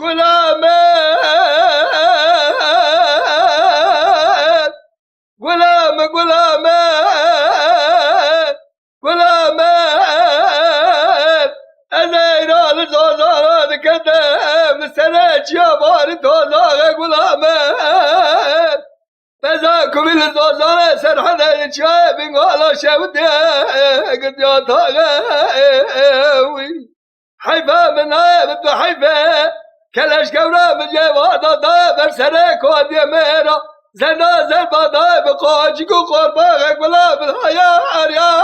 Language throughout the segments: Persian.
غلامات غلامات غلامات أنا إلى الزوزارة كذاب لسنة يا بارد وزارة غلامات فذاكم الزوزارة سرحنا الشايب ولا شاودي قد يا طاغي حيفا من هابت حيفا كلاش كورا من جوادا دابر سرك ودي ميرا زنا زربا دايب قاجي قول باغك ولا بالحياة يا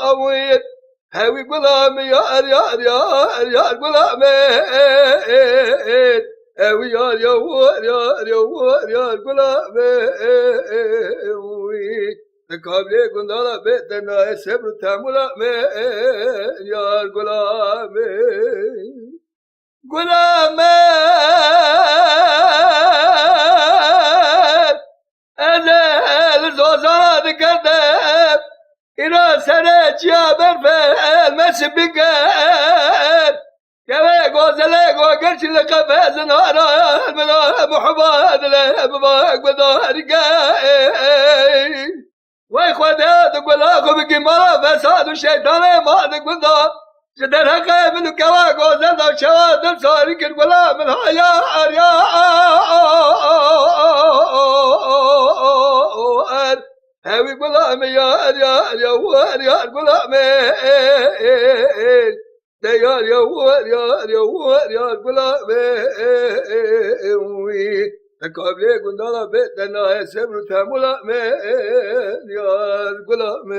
أويت هاوي غلامي يا غلامي هاوي يا غلامي قابلي قندالا بيتنا سبر تامولا يا غلامي غلامات أنا الزوزات كذاب إلى سنة يا برفال ما سبقات كما غوزلك وقرش لقفاز نهارا من محباد لهبك بدارقاي وإخواناتك والأخو بكمارا فساد الشيطان مالك بالدار جدرها قابل كواك وزلنا وشواد صارك الغلام الحياة يا هاوي غلام يا غلام يا غلام قابلي قندالا بيتنا سبر تامولا يا غلام